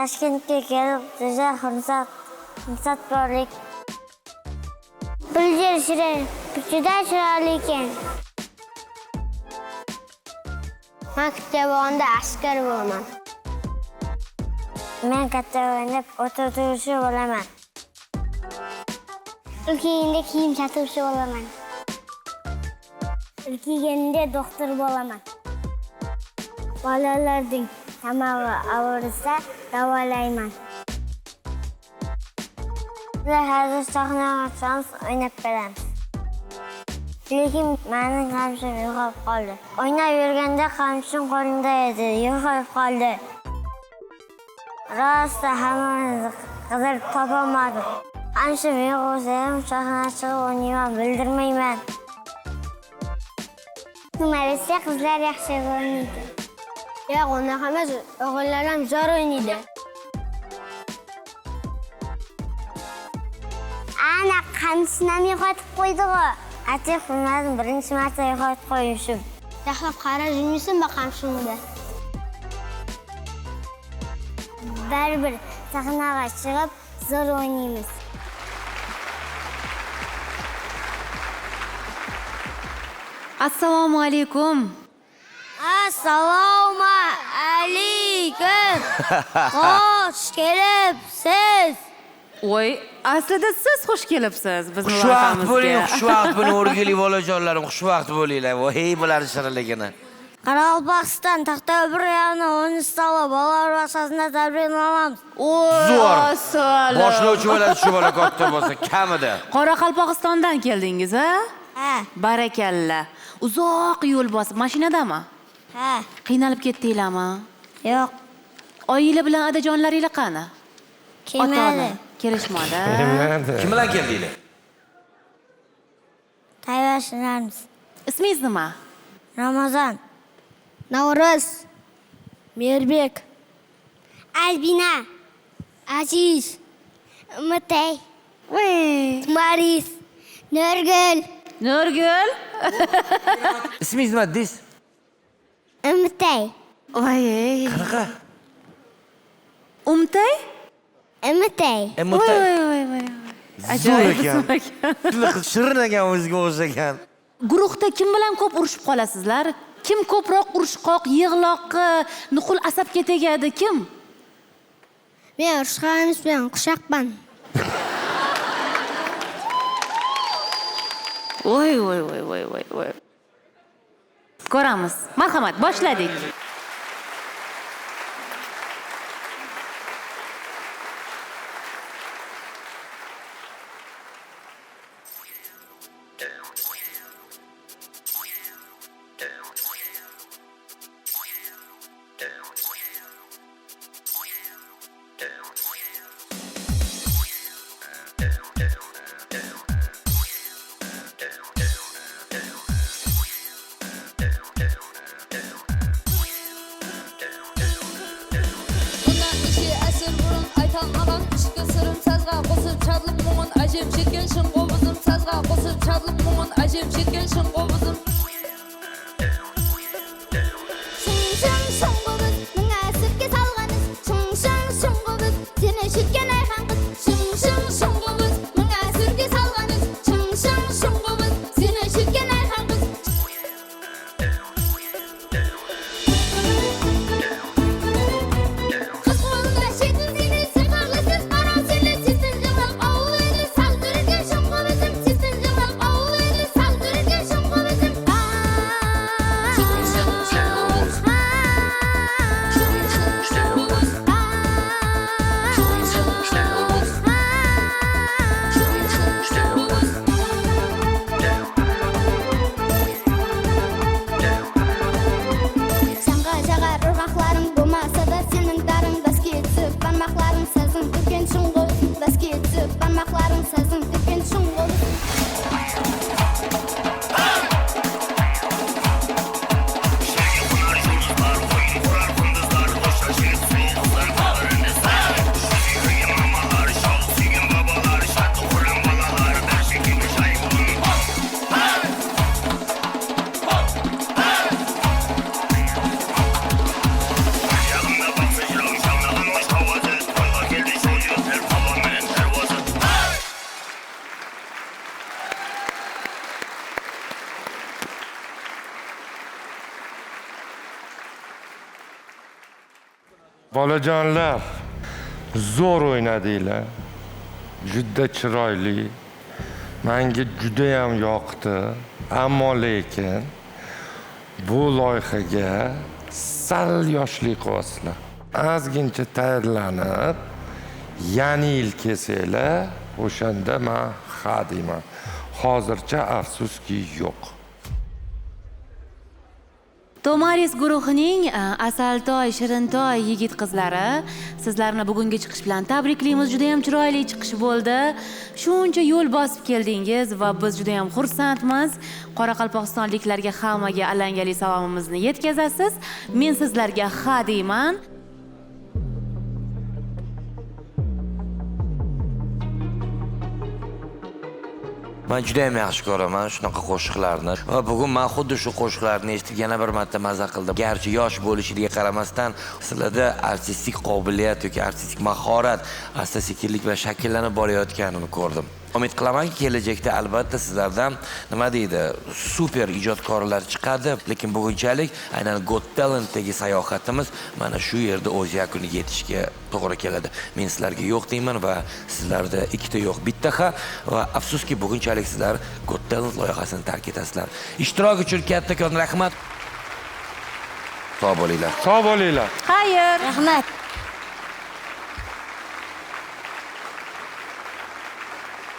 Toshkentga kelib, juda xursat borlik. Bilgir shirin, juda chiroyli ekan. Maktabonda askar bo'laman. Men katta o'ynab o'tiruvchi bo'laman. Ulkaganda kiyim sotuvchi bo'laman. Ulkaganda doktor bo'laman. Bolalarning tamog'i og'risa davolayman. Bizlar hozir sahnaga o'ynab beramiz. Lekin mening qamchim yo'qolib qoldi. O'ynab yurganda qamchim qo'limda edi, yo'qolib qoldi. Rosta hammani qidirib topolmadim. Qamchim yo'q bo'lsa ham sahnaga chiqib o'ynayman, bildirmayman. Nimalisi qizlar yaxshi o'ynaydi. Yo'q, unaqa emas, o'g'illar ham zo'r o'ynaydi. Ana qamchini ham yo'qotib qo'ydi-ku. Atib qilmadim, birinchi marta yo'qotib qo'yishim. Yaxshilab qarab yurmaysanmi qamchimda? Baribir sahnaga chiqib zo'r o'ynaymiz. Assalomu alaykum. Assalomu alaykum. Xush kelibsiz. Voy, aslida siz xush kelibsiz bizni Xushvaqt loyihimizga. bo'ling, xushvaqt bo'ling, o'rgili bolajonlarim, xushvaqt bo'linglar. Voy, bularning shirinligini. Qoraqalpog'iston Taxtabur rayoni 10-sala bolalar bog'chasida tabriklaymiz. Zo'r. Assalom. Boshlovchi bo'ladi shu bola katta bo'lsa, kamida. Qoraqalpog'istondan keldingiz, ha? Ha, Barakalla. Uzoq yo'l bosib, mashinadami? ha. Qiynalib ketdinglarmi? Yo'q, Oila bilan adajonlaringlar qani? kelmadi. Kelishmadi. Kim bilan keldinglar? Tayyorlanamiz. Ismingiz nima? Ramazon, Navro'z, Merbek, Albina, Aziz, Umutay, Maris, Nurgul, Nurgul. Ismingiz nima dedingiz? Umutay, Voy. Qanaqa? Umtay? Umutay. Emotay. Voy. Zo'r Ajoyib ekan. ism ekan. Shirin ekan, o'ziga o'xshagan. Guruhda kim bilan ko'p urushib qolasizlar? Kim ko'proq urushqoq, yig'loqi, nuqul asabga tegadi? Kim? Men urushqanimiz bilan qushaqman. Voy. Ko'ramiz. Marhamat, boshladik. Bolajonlar, zo'r o'ynadinglar. Juda chiroyli. Menga juda ham yoqdi. Ammo lekin bu loyihaga sal yoshli qilyapsizlar. Ozgincha tayyorlanib, yana yil kelsanglar, o'shanda men ha deyman. Hozircha afsuski yo'q. Tomaris guruhining Asaltoy, Shirintoy yigit-qizlari, sizlarni bugungi chiqish bilan tabriklaymiz. Juda ham chiroyli chiqish bo'ldi. Shuncha yo'l bosib keldingiz va biz juda ham xursandmiz. Qoraqalpog'istonliklarga hammaga alangali salomimizni yetkazasiz. Men sizlarga ha deyman. Men juda ham yaxshi ko'raman shunaqa qo'shiqlarni. Va bugun men xuddi shu qo'shiqlarni eshitib yana bir marta maza qildim. Garchi yosh bo'lishiga qaramasdan, sizlarda artistik qobiliyat yoki artistik mahorat asta-sekinlik bilan shakllanib borayotganini ko'rdim. Umid qilamanki, kelajakda albatta sizlardan nima deydi, super ijodkorlar chiqadi, lekin bugunchalik aynan Got Talent'dagi sayohatimiz mana shu yerda o'z yakuniga yetishga to'g'ri keladi. Men sizlarga yo'q deyman va sizlarda ikkita yo'q, bitta ha va afsuski bugunchalik sizlar Got Talent loyihasini tark etasizlar. Ishtirok uchun kattakon rahmat. Sog' bo'linglar. Sog' bo'linglar. Xayr. Rahmat.